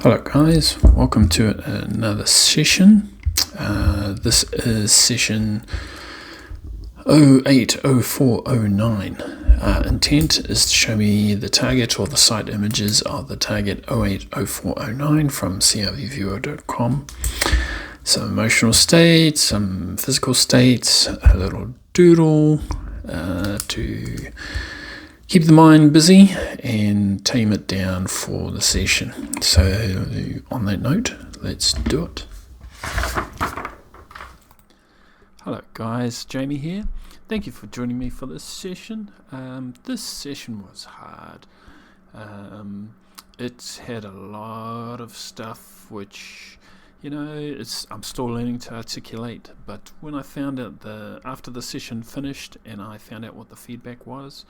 Hello guys, welcome to another session. This is session 080409. Intent is to show me the target or the site images of the target 080409 from crvviewer.com. Some emotional states, some physical states, a little doodle to keep the mind busy and tame it down for the session. So on that note, let's do it. Hello guys, Jamie here. Thank you for joining me for this session. This session was hard. It's had a lot of stuff which, I'm still learning to articulate, but when I found out after the session finished and I found out what the feedback was,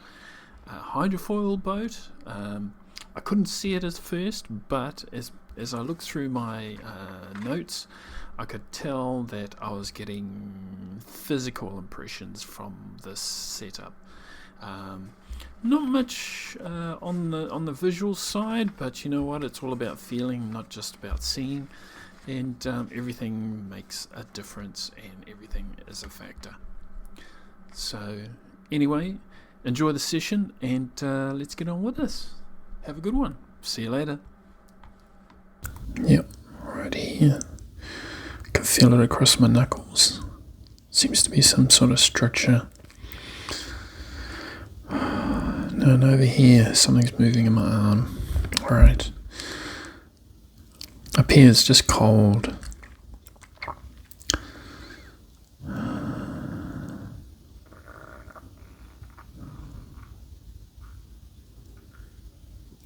hydrofoil boat. I couldn't see it at first, but as I looked through my notes, I could tell that I was getting physical impressions from this setup. Not much on the visual side, but you know what? It's all about feeling, not just about seeing, and everything makes a difference, and everything is a factor. So anyway, enjoy the session, and let's get on with this. Have a good one. See you later. Yep, right here. I can feel it across my knuckles. Seems to be some sort of structure. No, and over here, something's moving in my arm. Alright. Up here it's just cold.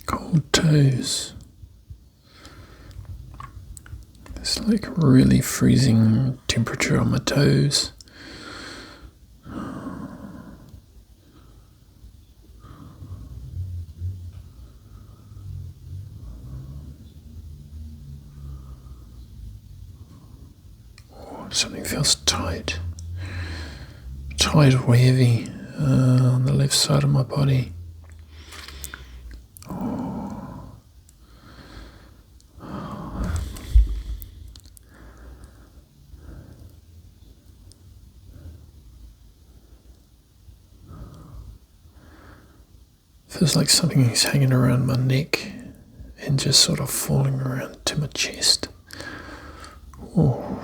Cold toes. It's like really freezing temperature on my toes. Oh, something feels tight. Tight or heavy on the left side of my body. Feels like something is hanging around my neck and just sort of falling around to my chest. Oh.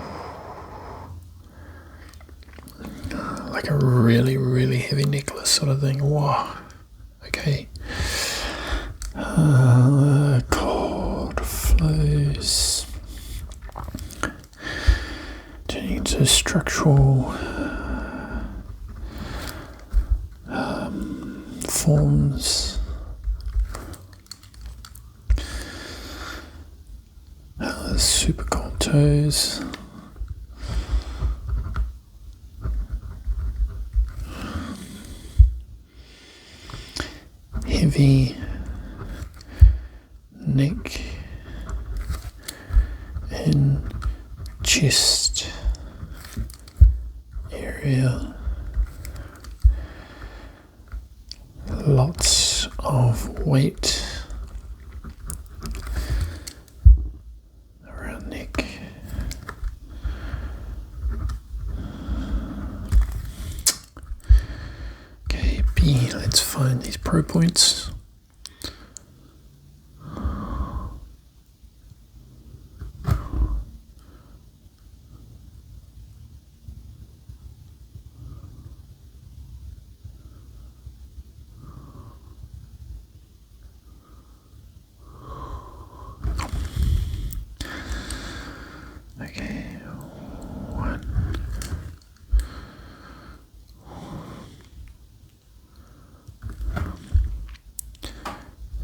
Like a really, really heavy necklace sort of thing. Wow. Okay. Cold flows. Turning into structural forms. Super cold toes. Heavy neck and chest area. Lots of weight around neck. Okay, B, let's find these pro points. Okay, 1,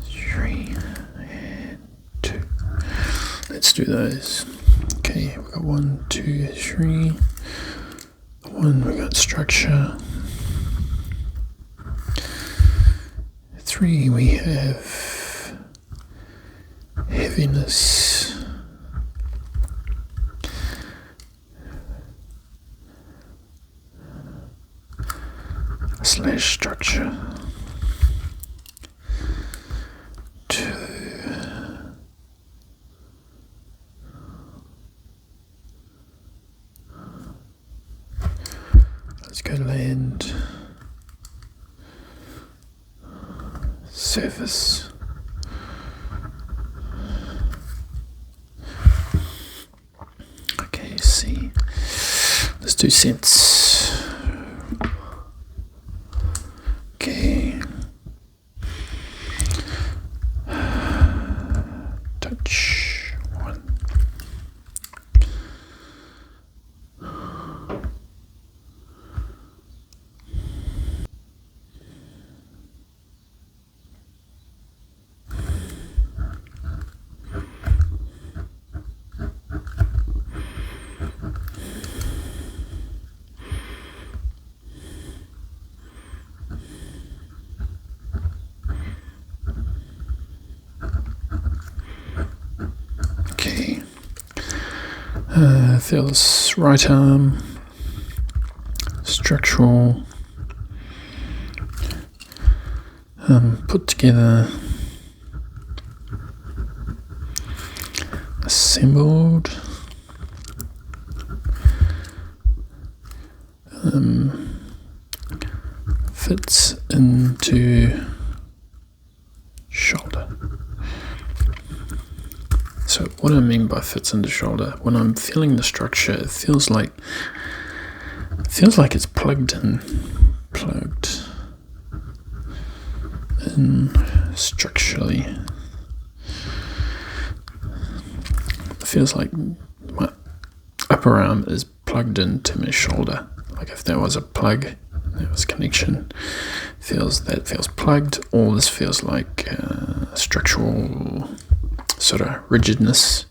3, and 2. Let's do those. Okay, we've got 1, 2, 3. 1, we got structure. 3, we have heaviness. / structure. 2, surface. Okay, C. Let's do sense. Okay. Touch 1. Okay. Feels right arm, structural, put together, assembled, fits into shoulder. So what I mean by fits into shoulder, when I'm feeling the structure, it feels like it's plugged in structurally. It feels like my upper arm is plugged into my shoulder. Like if there was a plug, there was connection. That feels plugged. All this feels like structural sort of rigidness,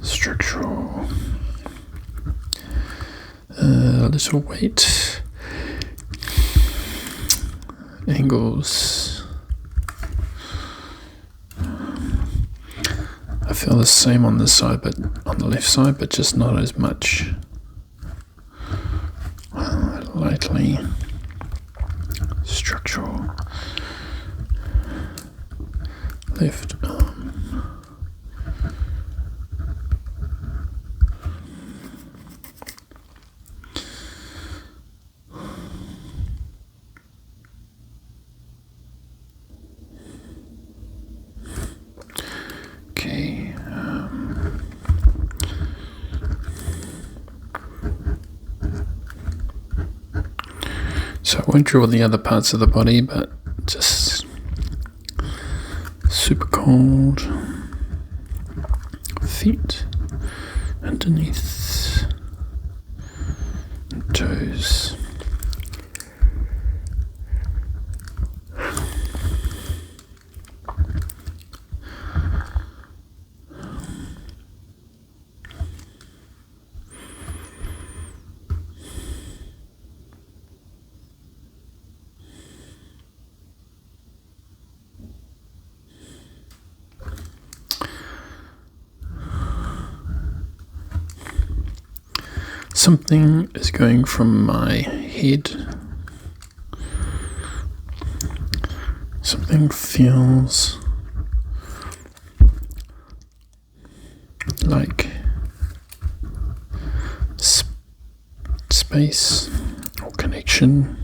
structural, little weight, angles. I feel the same on this side, but on the left side, but just not as much. Lightly structural. Left arm. Okay. So I won't draw the other parts of the body, but just super cold. Feet underneath, and toes. Something is going from my head. Something feels like space or connection.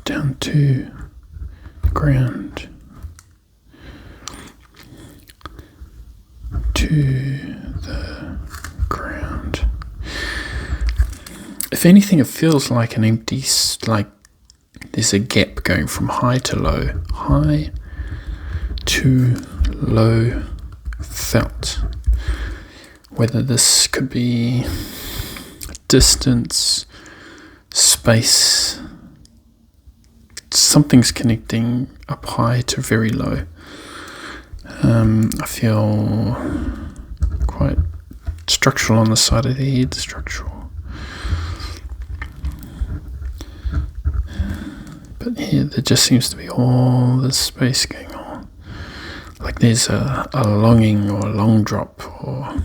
Down to the ground. To the ground. If anything, it feels like an empty, like there's a gap going from high to low, high to low felt. Whether this could be distance, space, something's connecting up high to very low. I feel quite structural on the side of the head, structural. But here there just seems to be all this space going on. Like there's a longing or a long drop or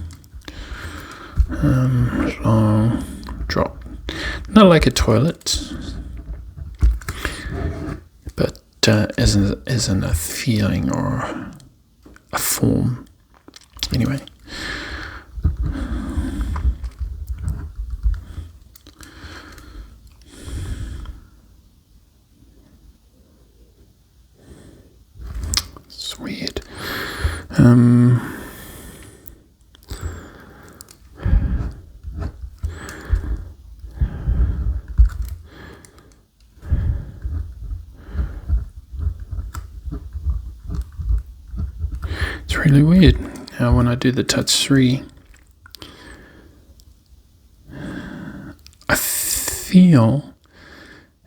long drop. Not like a toilet, but as in a feeling or a form. Anyway. really weird. Now when I do the touch 3, I feel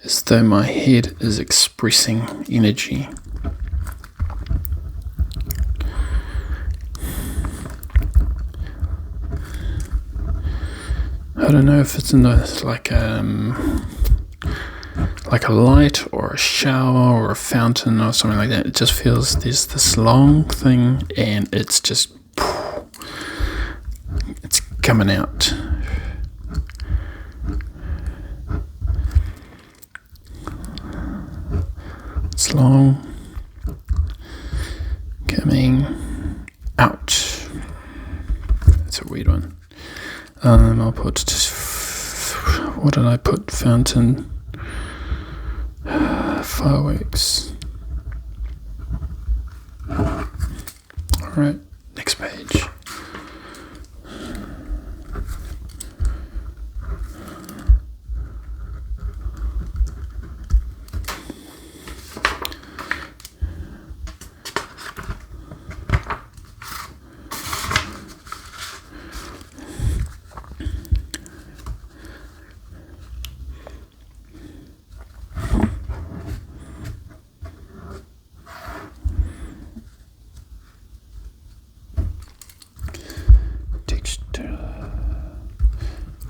as though my head is expressing energy. I don't know if it's in like a light or a shower or a fountain or something like that. It just feels there's this long thing and it's just, it's coming out. It's long, coming out. That's a weird one. I'll put, what did I put? Fountain, fireworks. Alright, next page.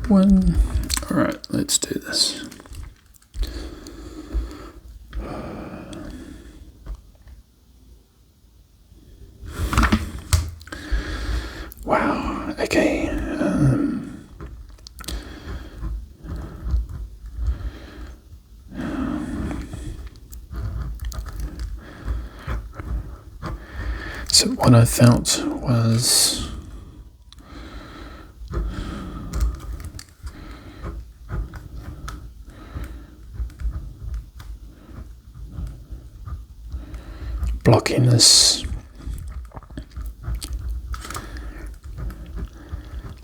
One. All right, let's do this. Wow. Okay. So what I felt was blockiness,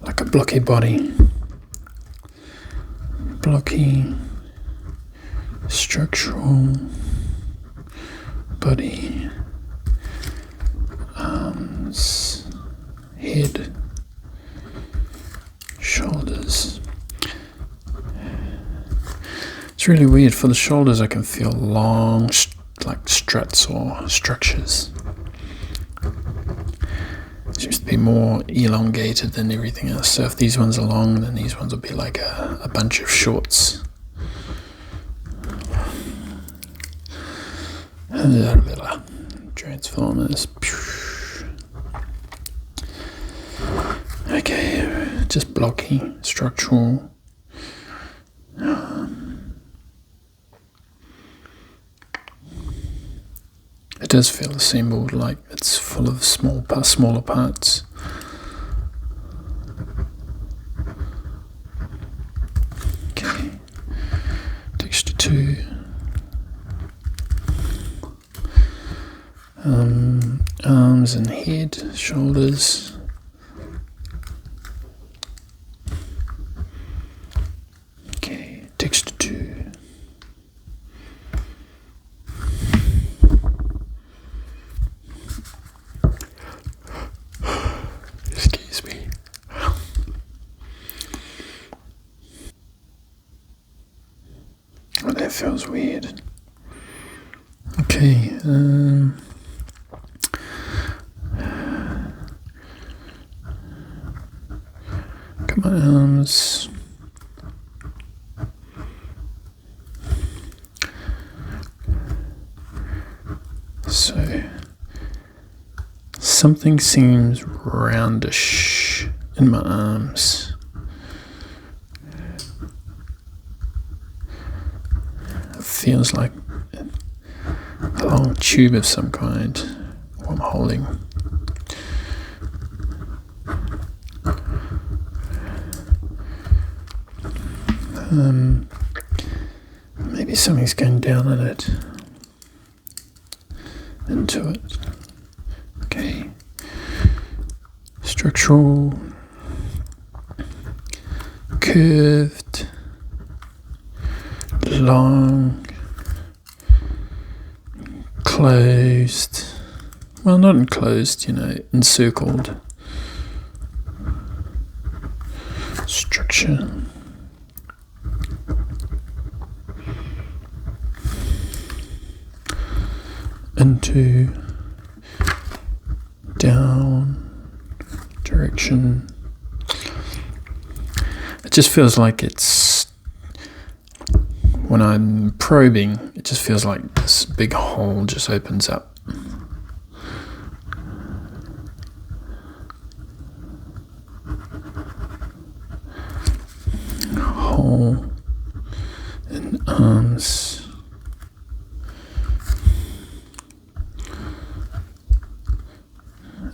like a blocky body, blocky structural body, arms, head, shoulders. It's really weird. For the shoulders I can feel long, like struts or structures. It seems to be more elongated than everything else. So if these ones are long, then these ones will be like a bunch of shorts. Transformers. Okay, just blocky, structural. It does feel assembled, like it's full of smaller parts. Okay, texture 2. Arms and head, shoulders. Okay, texture 2. Excuse me. Oh, that feels weird. Okay, got my arms. So something seems roundish in my arms. It feels like a long tube of some kind I'm holding. Maybe something's going down in it, into it. Okay. Structural, curved, long, closed, well, not enclosed, you know, encircled structure. Into down direction. It just feels like it's, when I'm probing, it just feels like this big hole just opens up. Hole in arms.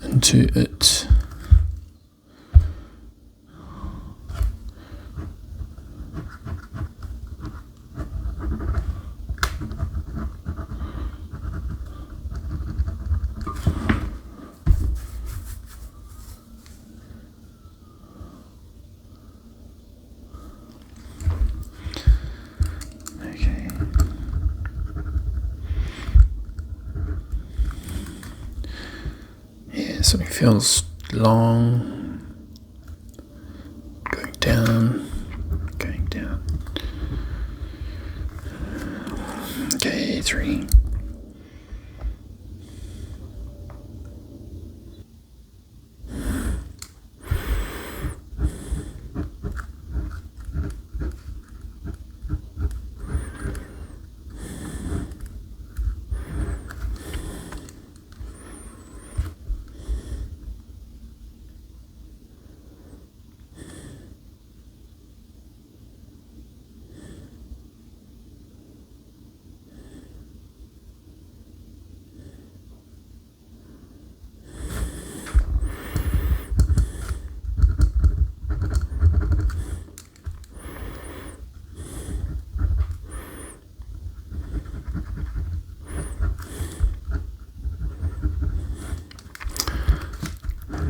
Into it. Something feels long, going down. Okay, 3.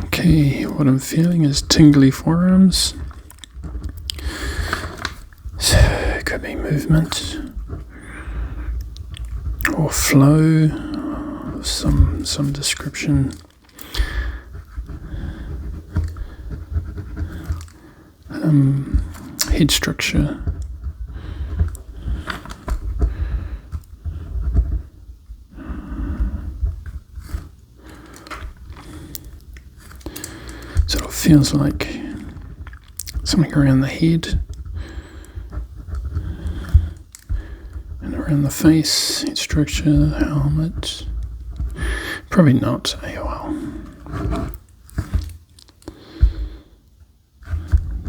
Okay, what I'm feeling is tingly forearms. So it could be movement or flow of some description. Head structure. So it feels like something around the head and around the face, head structure, helmet. Probably not AOL.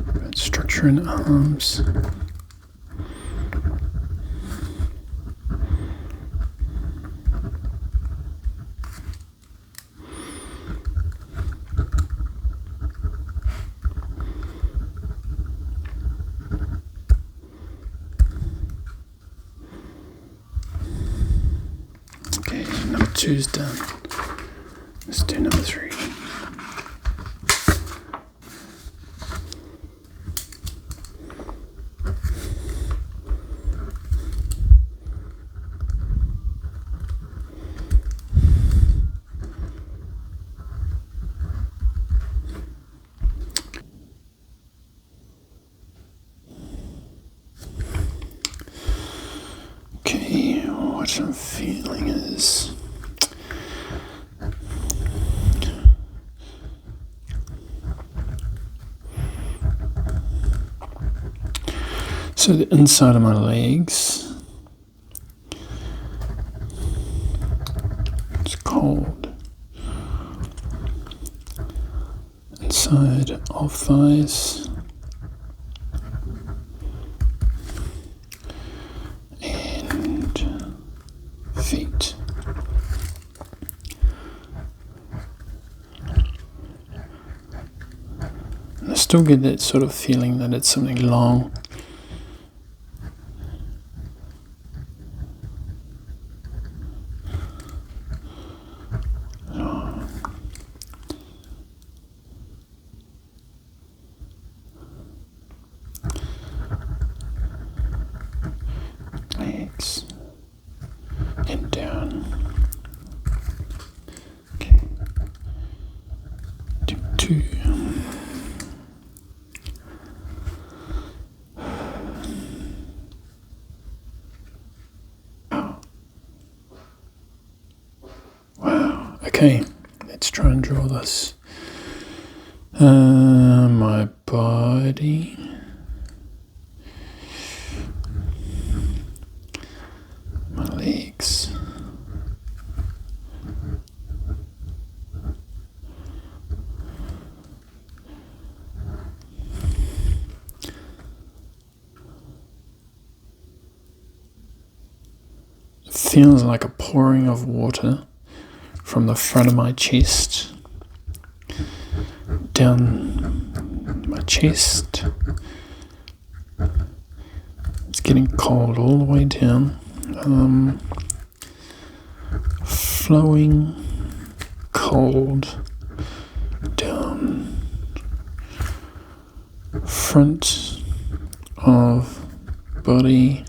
But structure in arms. Okay, number 2's done. Let's do number 3. Okay, what I'm feeling is so the inside of my legs, it's cold. Inside of thighs. Feet. And I still get that sort of feeling that it's something long. Legs. And down. Okay. Okay, let's try and draw this. My body, my legs, it feels like a pouring of water from the front of my chest down my chest. It's getting cold all the way down, flowing cold down front of body.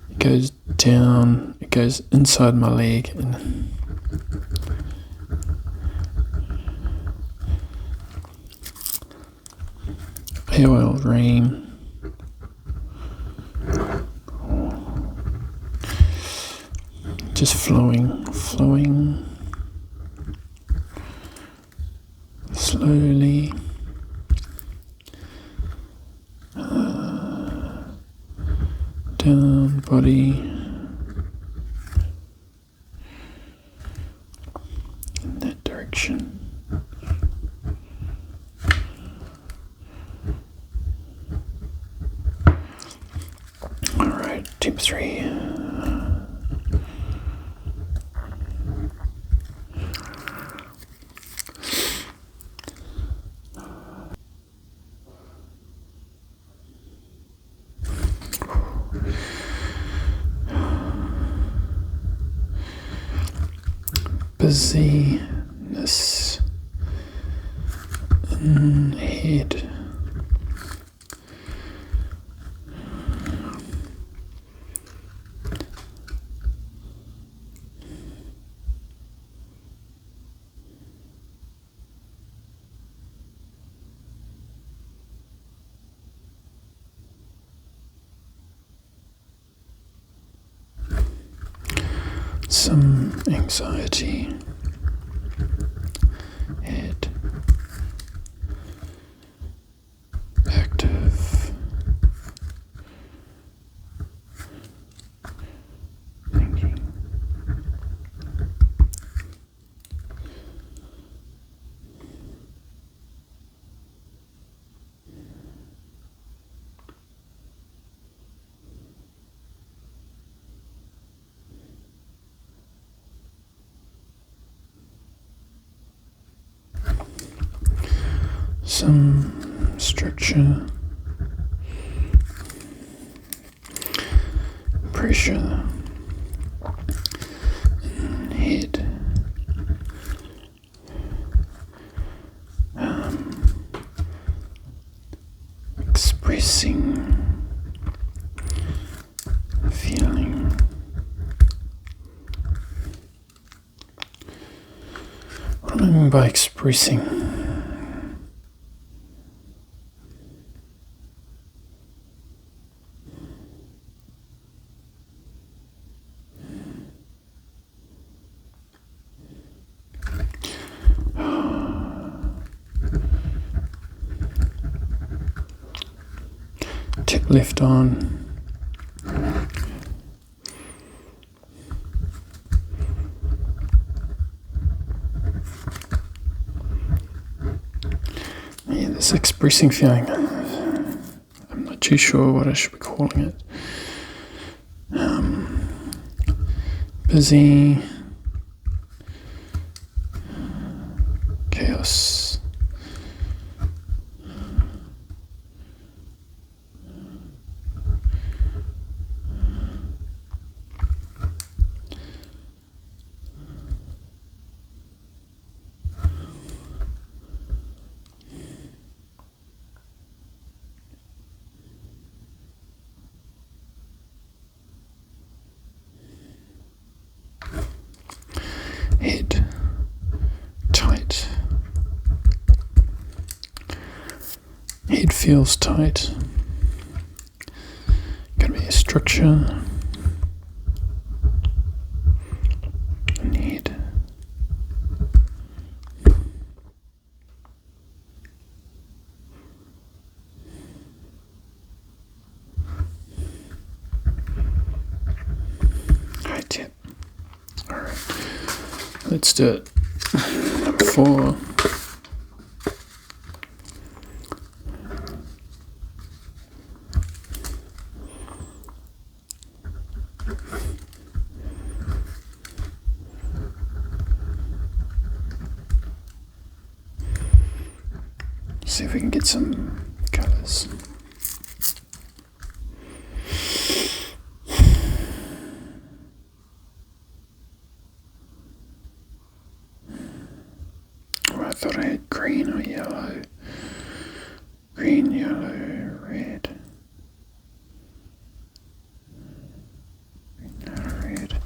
It goes down, it goes inside my leg and oil rain. Just flowing slowly. Down body. In that direction. Alright, tip 3. Busyness in head. Some anxiety, head, active, thinking, some structure, pressure in head, expressing, feeling. What do I mean by expressing? Tip left on. Yeah, this expressing feeling. I'm not too sure what I should be calling it. Busy. Chaos. Head tight. Head feels tight. Gonna be a structure. And let's do it. Number 4. See if we can get some colours. I thought I had green or yellow. Green, yellow, red. Red.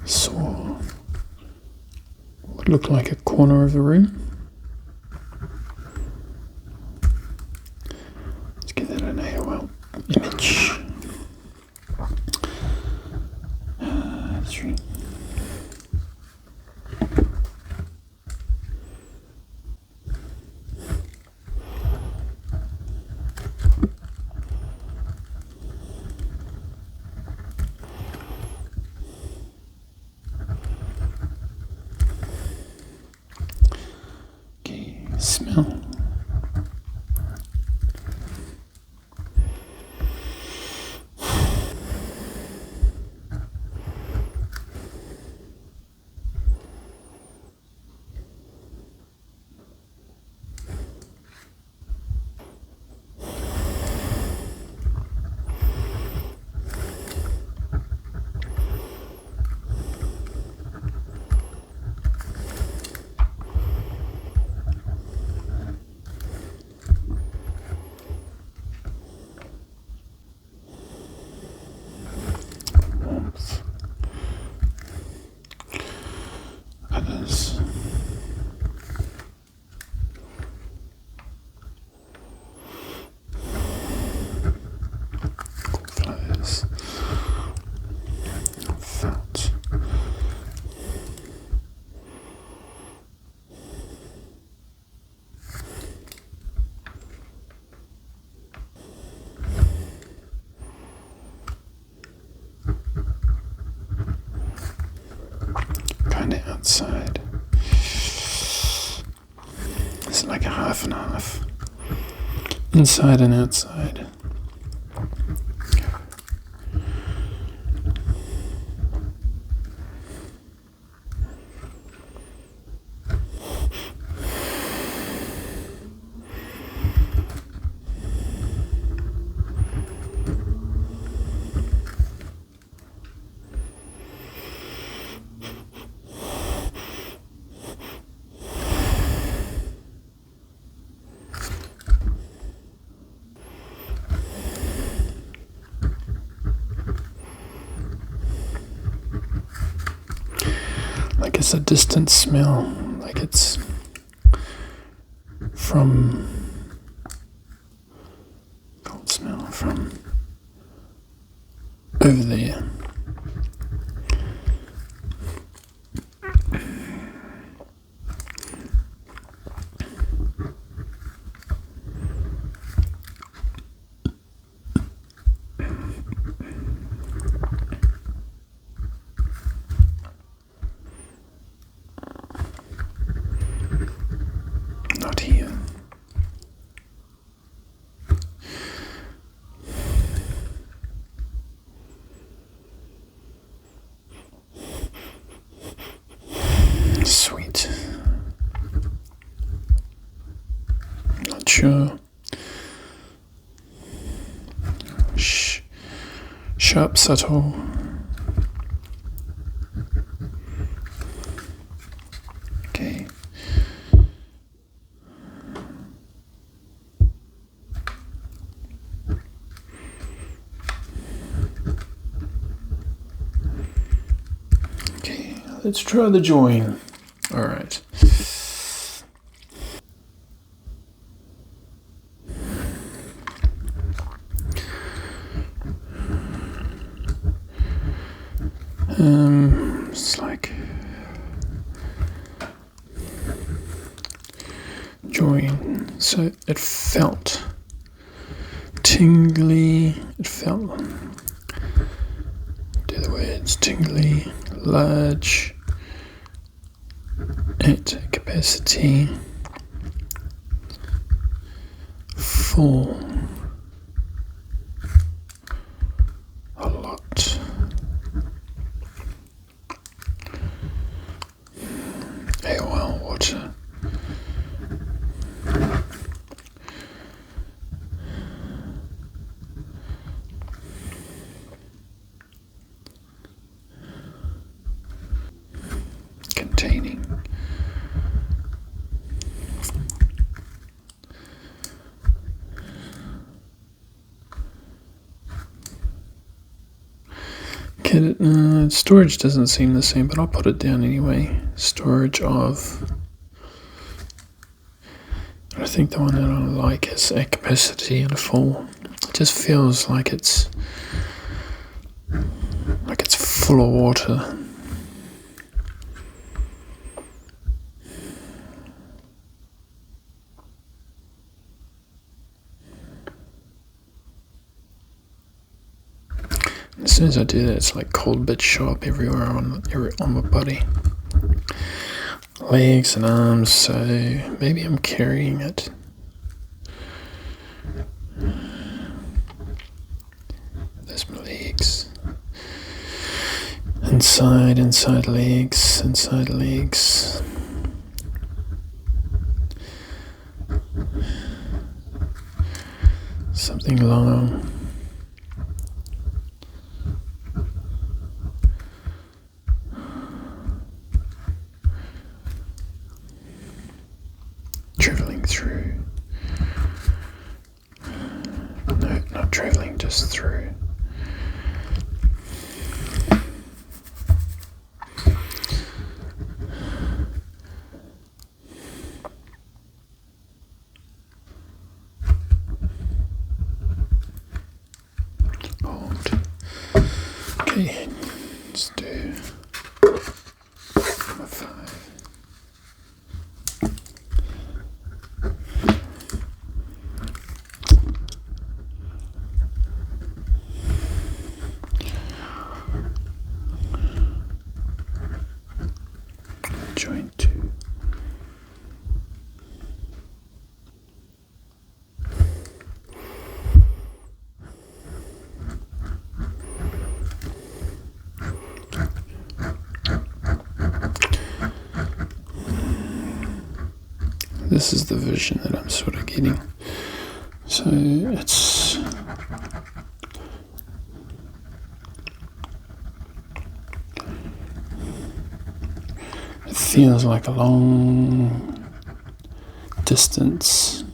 Saw what looked like a corner of a room. Let's give that an AOL image. 3. Smell. Others. Flows. Felt. Kind of outside. It's like a half and half. Inside and outside. Like it's a distant smell, like it's from cold smell from over there. Not here. Sweet. Not sure. Sharp, subtle. Okay. let's try the join. All right. It's like join. So it felt tingly. It felt, do the words, tingly, large, at capacity, full, a lot. AOL water. Containing. Storage doesn't seem the same, but I'll put it down anyway. Storage of, I think the one that I like is at capacity and full. It just feels like it's full of water. As soon as I do that, it's like cold bits show up everywhere on my body. Legs and arms, so maybe I'm carrying it. There's my legs. Inside legs, inside legs. Something long. Traveling through. No, not traveling, just through. Hold. Okay, let's do number 5. Join 2. This is the vision that I'm sort of getting. So it feels like a long distance.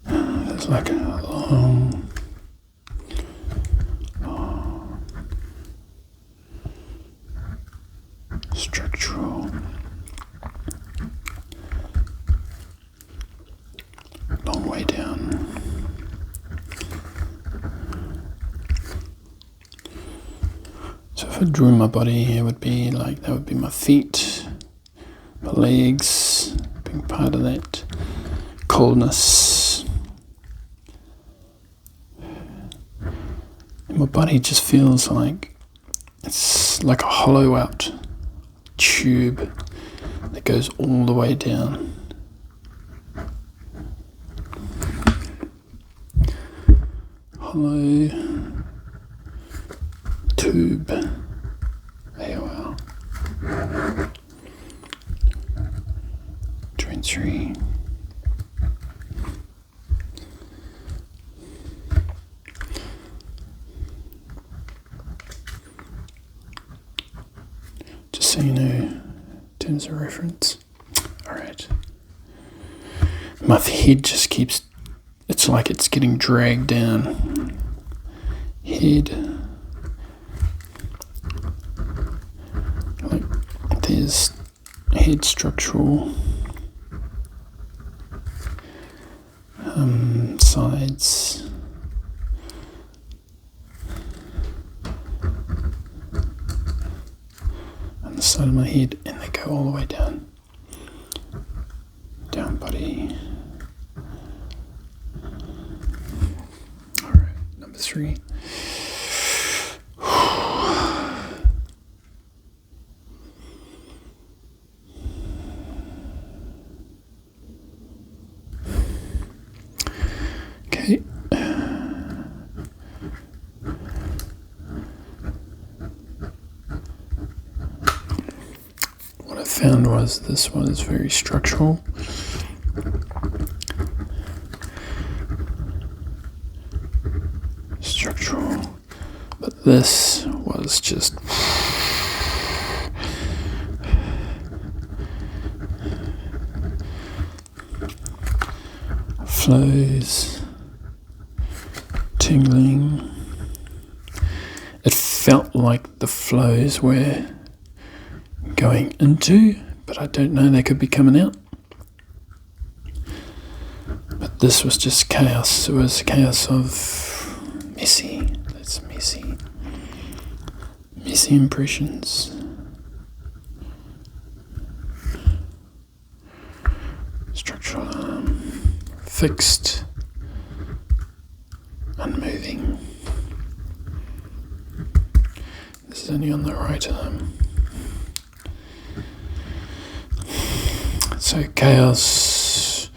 It's like a long structural, long way down. So if I drew my body, it would be like, that would be my feet, my legs being part of that coldness. And my body just feels like it's like a hollow out tube that goes all the way down. Hollow tube. AOL. Join 3. Just so you know, in terms of reference. Alright. My head just keeps, it's like it's getting dragged down. Head. there's head structural, sides, on the side of my head, and they go all the way down. Down body. Alright, number 3. Okay. What I found was this one is very structural. But this was just flows, tingling. It felt like the flows were going into, but I don't know, they could be coming out. But this was just chaos. It was chaos of messy. That's messy. Messy impressions. Structural arm. Fixed. Unmoving. This is only on the right arm. So chaos,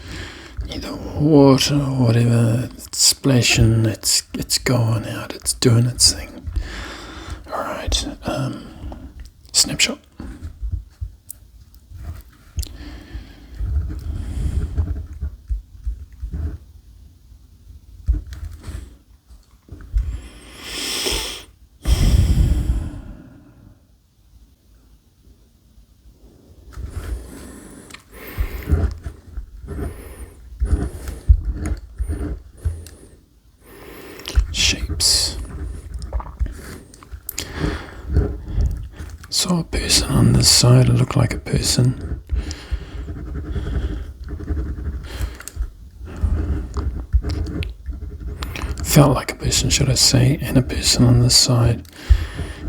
either water or whatever, it's splashing, it's going out, it's doing its thing. Alright, snapshot. Shapes. Saw a person on this side, it looked like a person. Felt like a person, should I say, and a person on this side.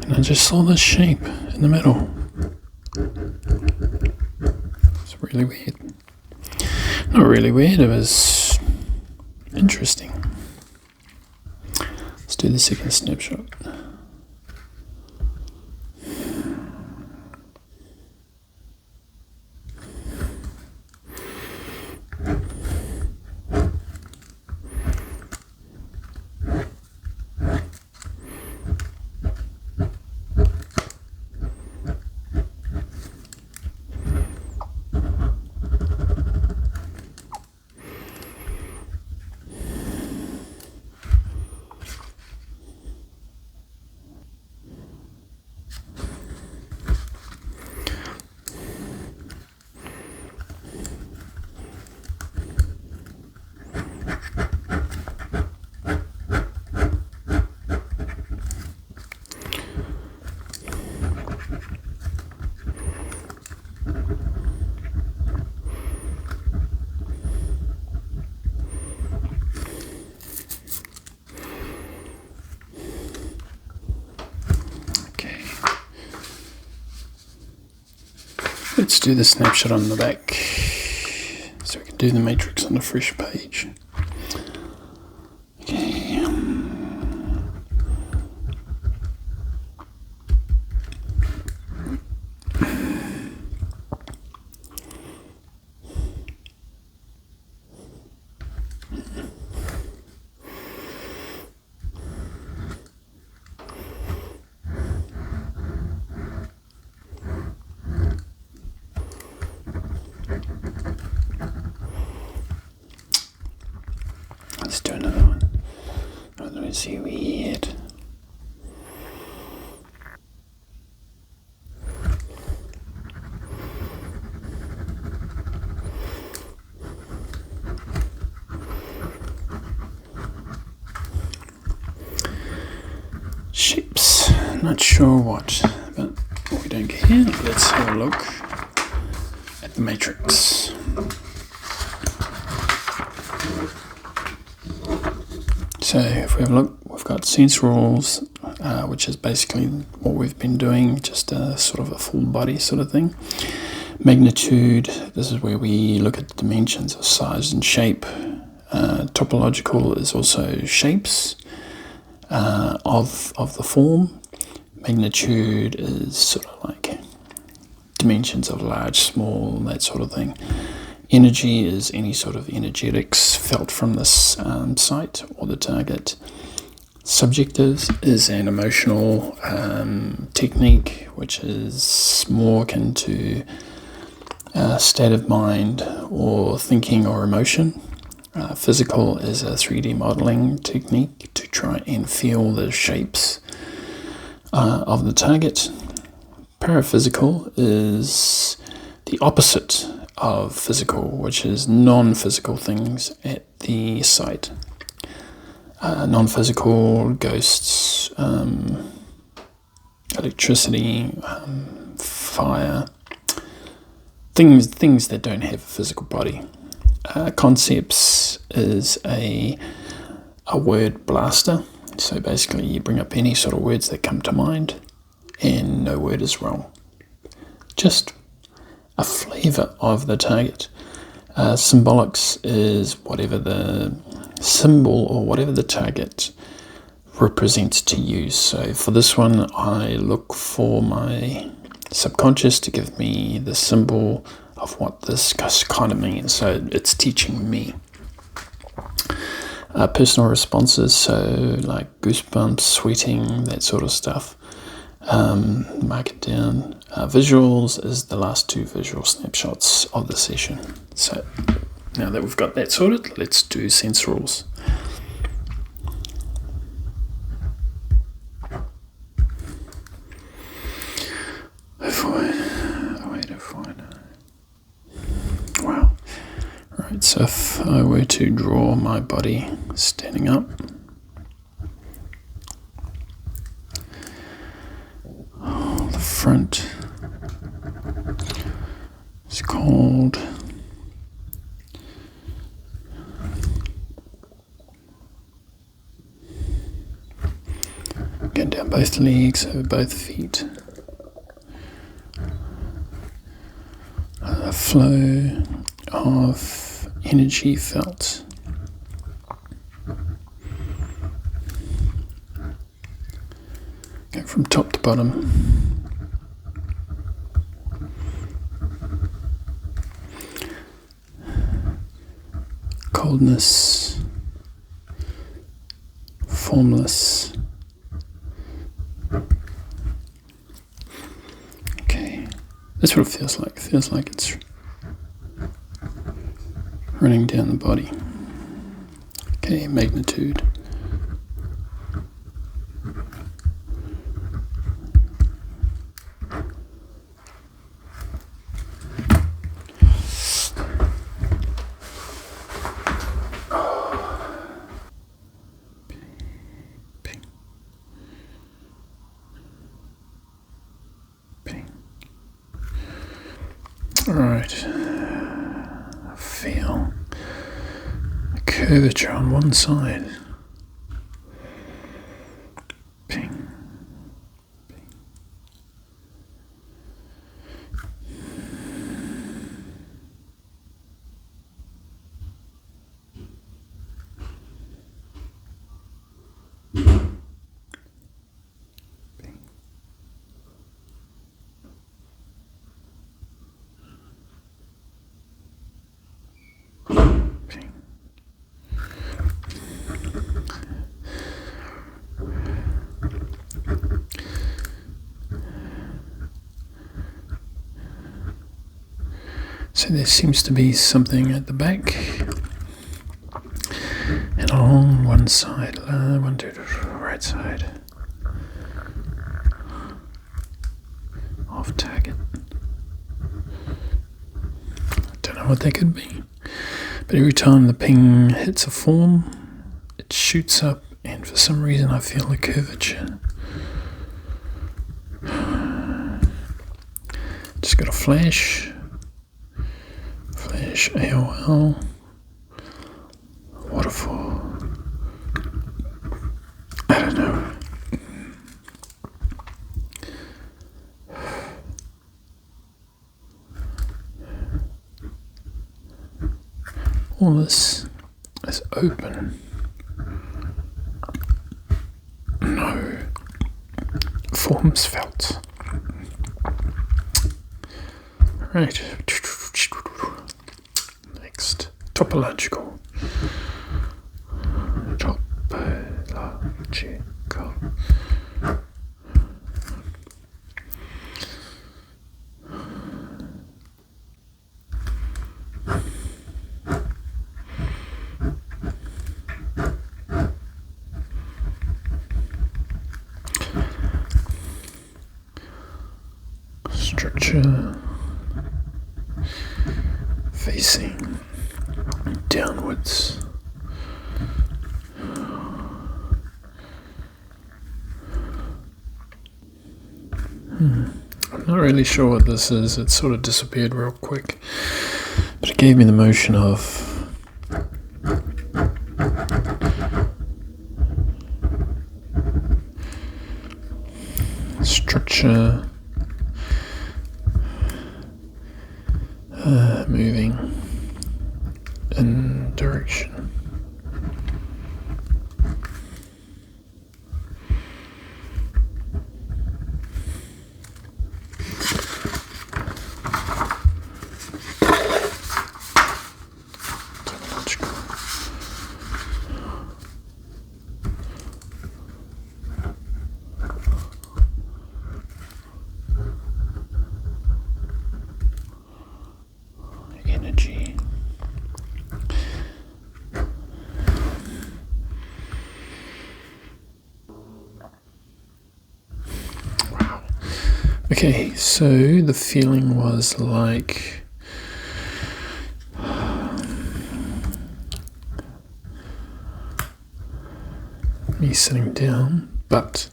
And I just saw this shape in the middle. It's really weird. Not really weird, it was interesting. Let's do the second snapshot. Let's do the snapshot on the back so we can do the matrix on a fresh page. Okay. Let's do another one. Let me see weird. Shapes. Not sure what, but we don't care. here. Let's have a look at the matrix. So if we have a look, we've got Sensorals, which is basically what we've been doing, just a sort of a full body sort of thing. Magnitude, this is where we look at the dimensions of size and shape. Topological is also shapes of the form. Magnitude is sort of like dimensions of large, small, that sort of thing. Energy is any sort of energetics felt from this site or the target. Subjective is an emotional technique, which is more akin to state of mind or thinking or emotion. Physical is a 3D modeling technique to try and feel the shapes of the target. Paraphysical is the opposite of physical, which is non-physical things at the site. Non-physical, ghosts, electricity, fire, things that don't have a physical body. Concepts is a word blaster. So basically you bring up any sort of words that come to mind and no word is wrong. Just a flavour of the target. Symbolics is whatever the symbol or whatever the target represents to you. So for this one, I look for my subconscious to give me the symbol of what this kind of means. So it's teaching me. Personal responses, so like goosebumps, sweating, that sort of stuff. Mark it down. Visuals is the last two visual snapshots of the session. So now that we've got that sorted, let's do Sensorals. Wow. Right, so if I were to draw my body standing up, the front is called going down both legs, over both feet. Flow of energy felt. Go from top to bottom. Coldness, formless. Okay, that's what it feels like. It feels like it's running down the body. Okay, magnitude. All right. Feel the curvature on one side. Ping. So there seems to be something at the back and along one side, right side, off target. Don't know what that could be, but every time the ping hits a form, it shoots up, and for some reason I feel the curvature. just got a flash AOL, waterfall, I don't know. All this is open. No forms felt. Right. Next, topological. Topological. Structure facing downwards. I'm not really sure what this is. It sort of disappeared real quick, but it gave me the motion of structure moving in direction. Energy. Wow. Okay, so the feeling was like me sitting down, but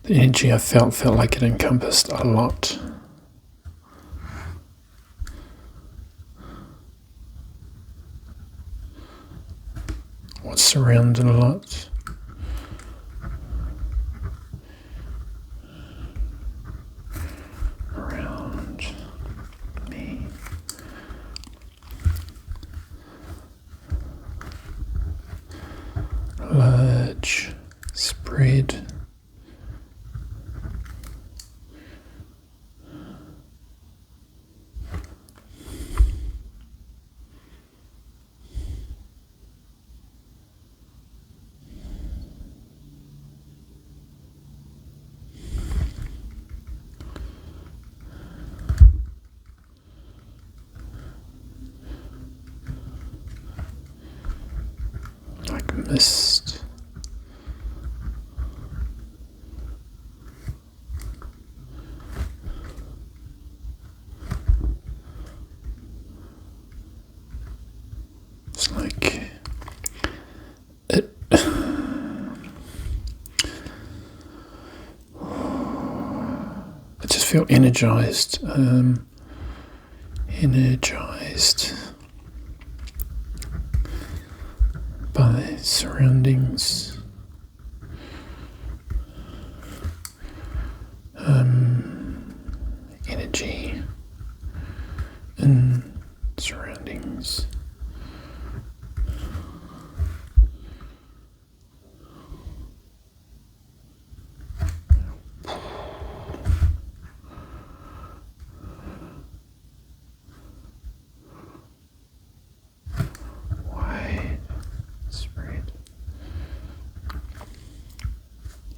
the energy I felt like it encompassed a lot. What's surrounded a lot. Around me. Large spread. Mist. It's like it. I just feel energized. Energized by surroundings, energy in surroundings.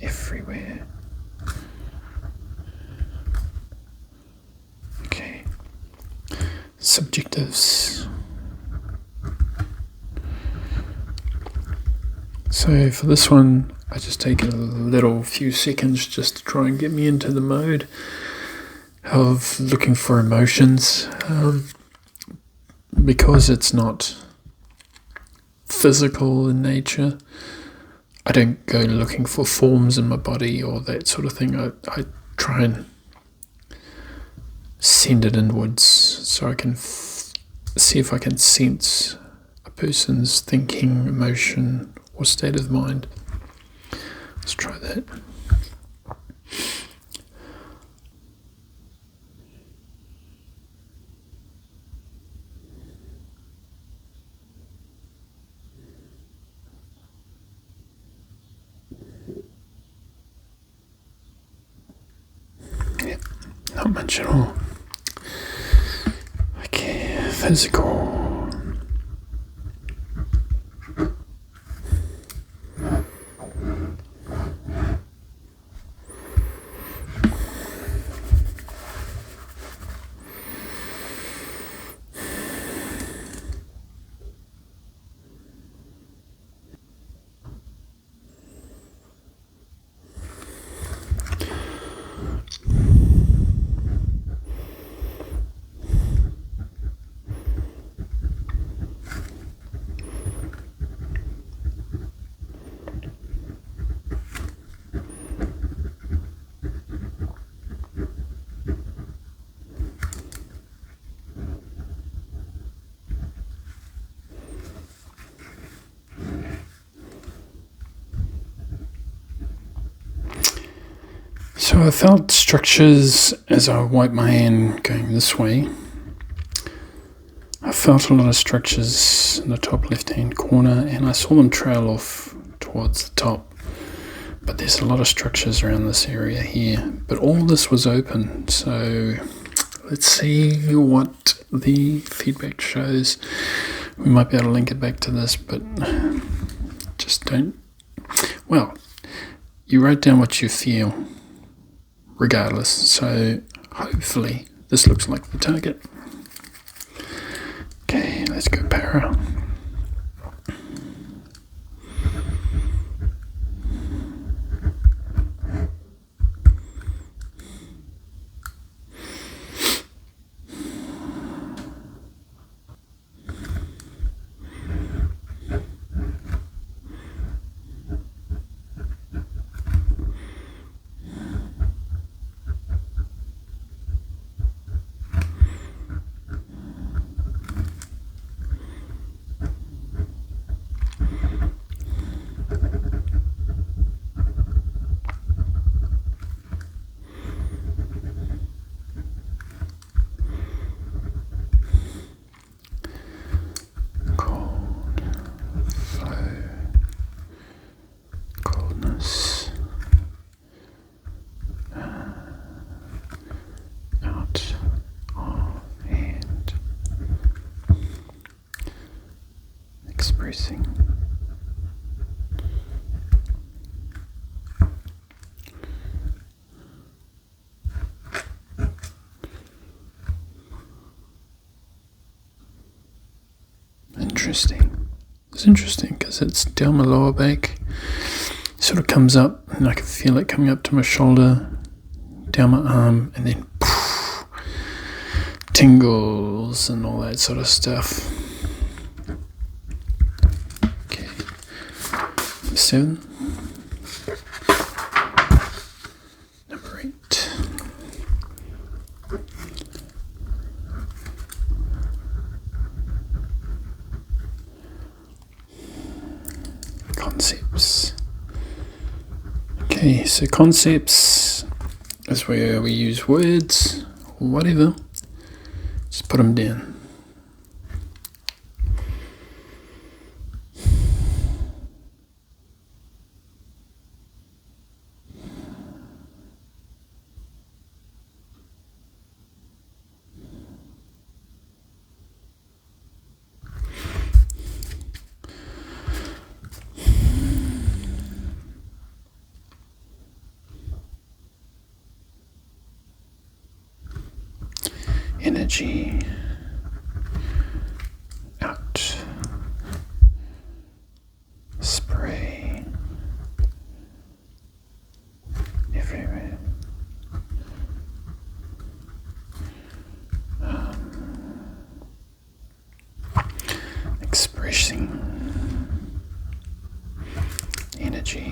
Everywhere. Okay. Subjectives. So for this one, I just take a few seconds just to try and get me into the mode of looking for emotions. Because it's not physical in nature, I don't go looking for forms in my body or that sort of thing. I try and send it inwards so I can see if I can sense a person's thinking, emotion, or state of mind. Let's try that. Yeah, not much at all. Okay, physical. So I felt structures as I wiped my hand going this way. I felt a lot of structures in the top left-hand corner, and I saw them trail off towards the top. But there's a lot of structures around this area here. But all this was open, so let's see what the feedback shows. We might be able to link it back to this, but just don't. Well, you write down what you feel regardless, so hopefully this looks like the target. Okay, let's go para. Expressing. Interesting. It's interesting because it's down my lower back. It sort of comes up, and I can feel it coming up to my shoulder, down my arm, and then poof, tingles and all that sort of stuff. 7. Number 8. Concepts. Okay, so concepts is where we use words or whatever. Just put them down. Energy out, spray everywhere. Expressing energy.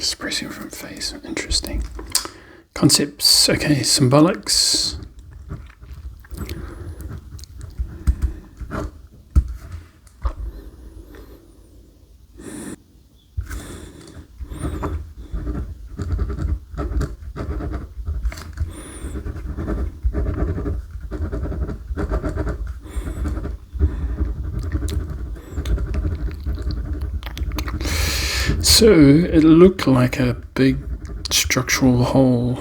Expressing from phase. Interesting. Concepts. Okay, symbolics. So it looked like a big structural hole.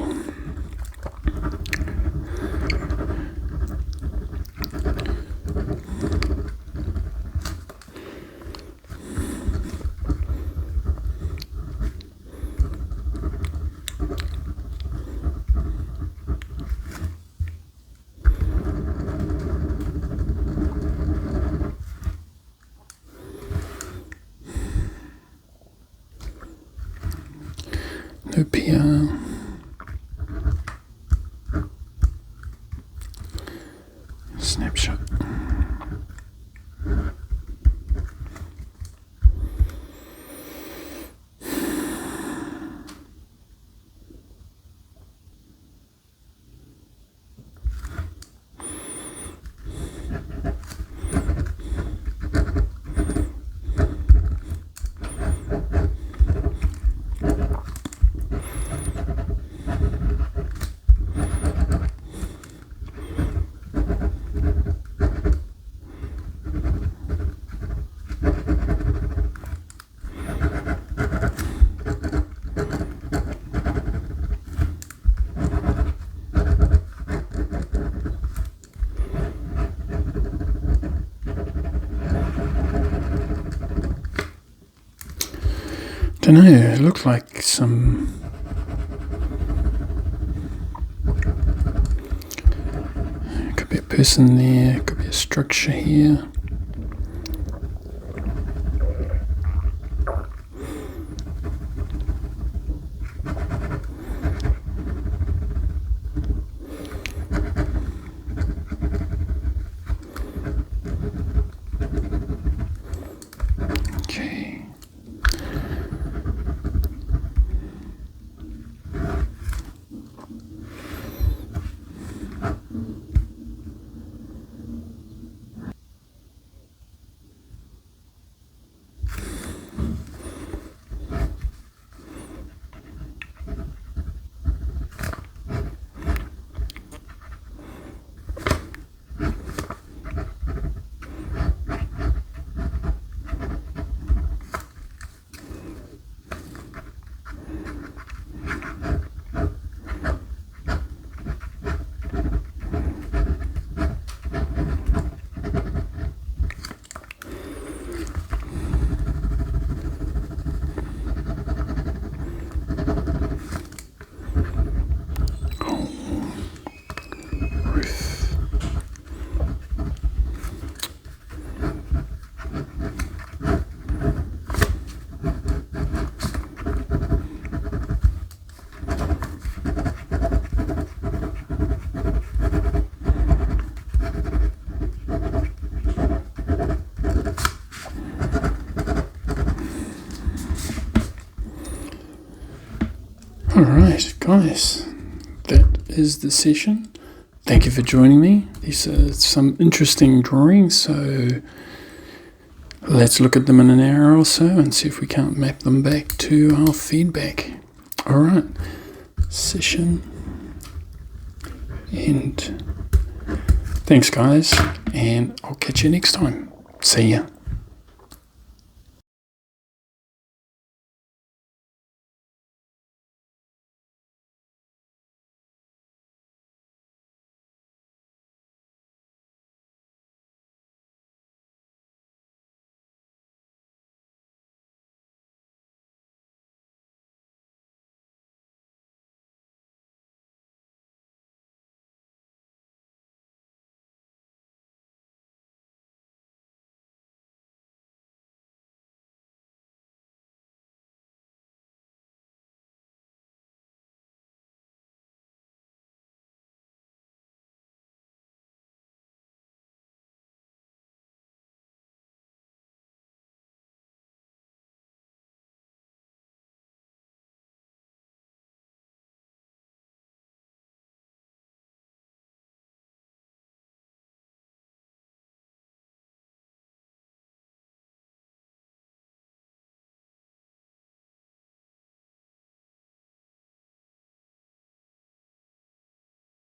No PR. Snapshot. Don't know, it looked like some could be a person there, could be a structure here. Alright guys, that is the session. Thank you for joining me. These are some interesting drawings, so let's look at them in an hour or so and see if we can't map them back to our feedback. Alright, session end. Thanks guys, and I'll catch you next time. See ya.